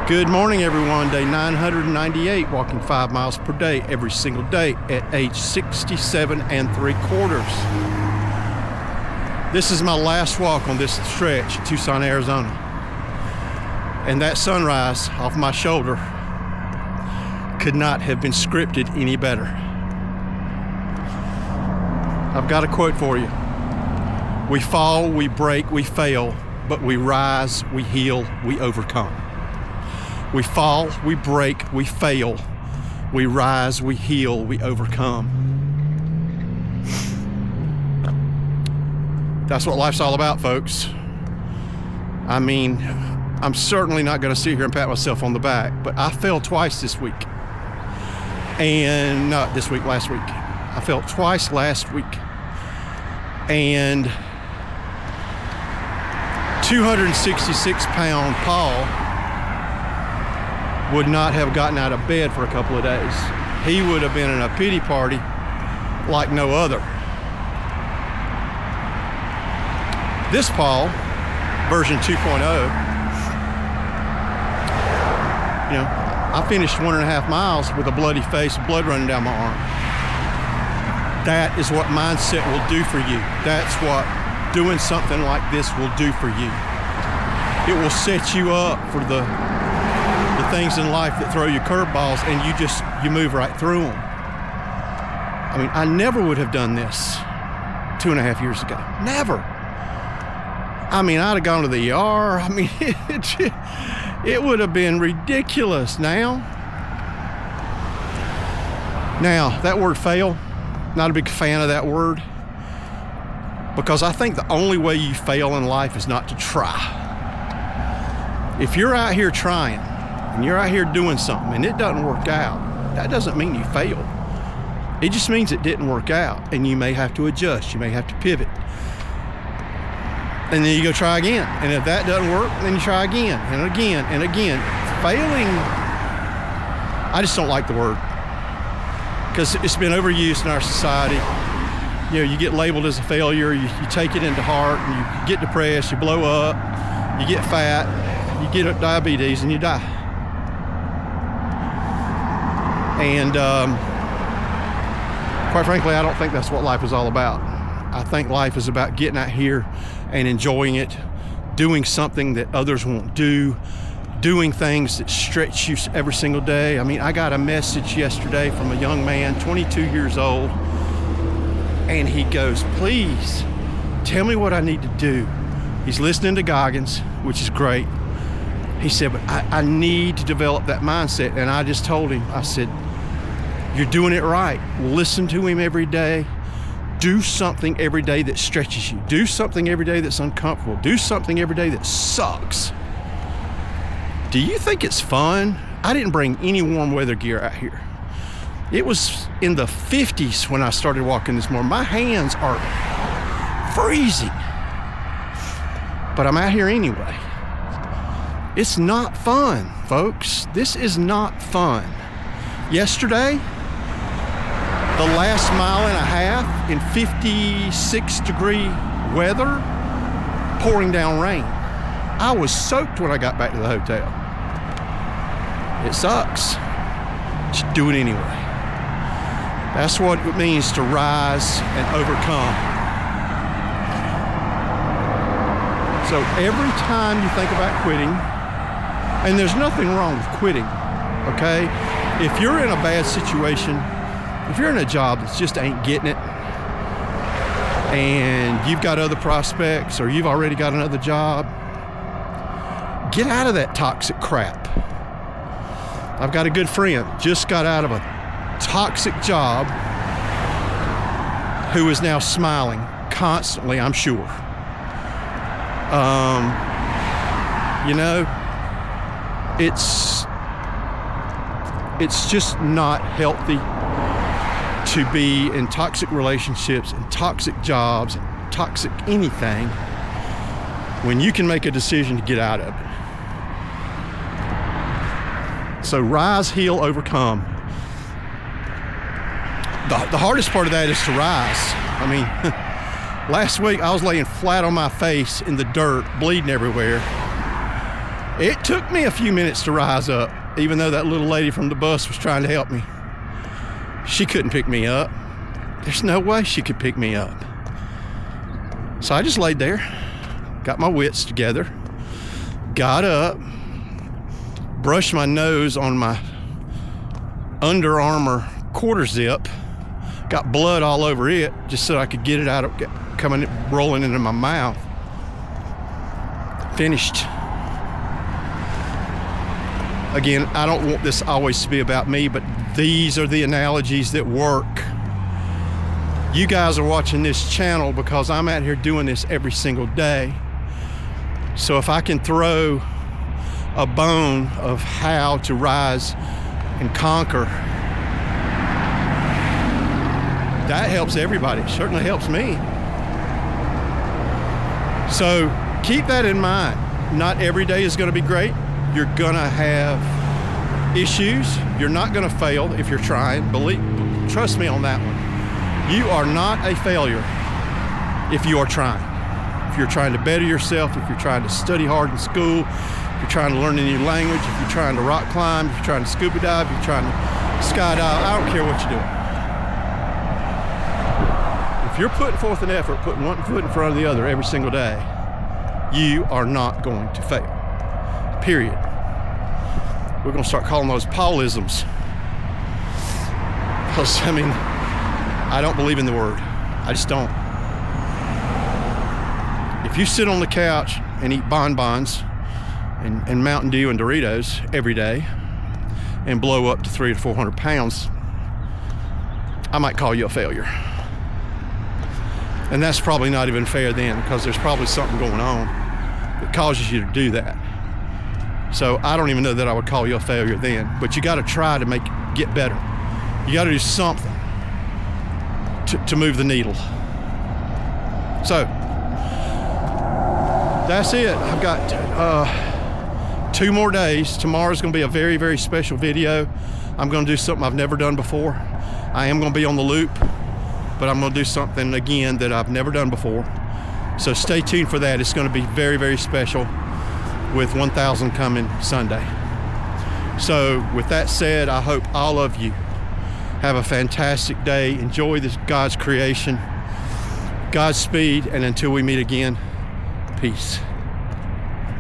Good morning, everyone. Day 998, walking 5 miles per day every single day at age 67 3/4. This is my last walk on this stretch in Tucson, Arizona. And that sunrise off my shoulder could not have been scripted any better. I've got a quote for you. We fall, we break, we fail, but we rise, we heal, we overcome. We fall, we break, we fail, we rise, we heal, we overcome. That's what life's all about, folks. I mean, I'm certainly not going to sit here and pat myself on the back, but I fell twice this week. And not this week, last week. I fell twice last week. And 266-pound Paul would not have gotten out of bed for a couple of days. He would have been in a pity party like no other. This Paul, version 2.0, I finished 1.5 miles with a bloody face, blood running down my arm. That is what mindset will do for you. That's what doing something like this will do for you. It will set you up for the things in life that throw you curveballs, and you move right through them. I mean, I never would have done this 2.5 years ago. Never. I mean, I'd have gone to the ER. I mean, it would have been ridiculous. Now, that word fail, not a big fan of that word, because I think the only way you fail in life is not to try. If you're out here trying and you're out here doing something and it doesn't work out, that doesn't mean you failed. It just means it didn't work out, and you may have to adjust. You may have to pivot. And then you go try again. And if that doesn't work, then you try again and again and again. Failing, I just don't like the word, because it's been overused in our society. You get labeled as a failure, you take it into heart, and you get depressed, you blow up, you get fat, you get diabetes, and you die. And quite frankly, I don't think that's what life is all about. I think life is about getting out here and enjoying it, doing something that others won't do, doing things that stretch you every single day. I mean, I got a message yesterday from a young man, 22 years old, and he goes, "Please, tell me what I need to do." He's listening to Goggins, which is great. He said, "But I need to develop that mindset." And I just told him, I said, "You're doing it right. Listen to him every day. Do something every day that stretches you. Do something every day that's uncomfortable. Do something every day that sucks." Do you think it's fun? I didn't bring any warm weather gear out here. It was in the 50s when I started walking this morning. My hands are freezing. But I'm out here anyway. It's not fun, folks. This is not fun. Yesterday, the last mile and a half in 56-degree weather, pouring down rain. I was soaked when I got back to the hotel. It sucks. Just do it anyway. That's what it means to rise and overcome. So every time you think about quitting, and there's nothing wrong with quitting, okay? If you're in a bad situation, if you're in a job that just ain't getting it, and you've got other prospects, or you've already got another job, get out of that toxic crap. I've got a good friend, just got out of a toxic job, who is now smiling constantly, I'm sure. It's just not healthy to be in toxic relationships and toxic jobs and toxic anything when you can make a decision to get out of it. So rise, heal, overcome. The hardest part of that is to rise. I mean, last week I was laying flat on my face in the dirt, bleeding everywhere. It took me a few minutes to rise up, even though that little lady from the bus was trying to help me. She couldn't pick me up. There's no way she could pick me up. So I just laid there, got my wits together, got up, brushed my nose on my Under Armour quarter zip, got blood all over it just so I could get it out of rolling into my mouth. Finished. Again, I don't want this always to be about me, but these are the analogies that work. You guys are watching this channel because I'm out here doing this every single day. So if I can throw a bone of how to rise and conquer, that helps everybody. It certainly helps me. So keep that in mind. Not every day is going to be great. You're going to have issues. You're not going to fail if you're trying. Trust me on that one. You are not a failure if you are trying. If you're trying to better yourself, if you're trying to study hard in school, if you're trying to learn a new language, if you're trying to rock climb, if you're trying to scuba dive, if you're trying to skydive, I don't care what you're doing. If you're putting forth an effort, putting one foot in front of the other every single day, you are not going to fail. Period. We're going to start calling those Paulisms. Because, I mean, I don't believe in the word. I just don't. If you sit on the couch and eat bonbons and Mountain Dew and Doritos every day and blow up to 300 to 400 pounds, I might call you a failure. And that's probably not even fair then, because there's probably something going on that causes you to do that. So I don't even know that I would call you a failure then, but you got to try to get better. You got to do something to move the needle. So that's it. I've got 2 more days. Tomorrow's going to be a very, very special video. I'm going to do something I've never done before. I am going to be on the loop, but I'm going to do something again that I've never done before. So stay tuned for that. It's going to be very, very special, with 1,000 coming Sunday. So with that said, I hope all of you have a fantastic day. Enjoy this God's creation. Godspeed, and until we meet again, peace.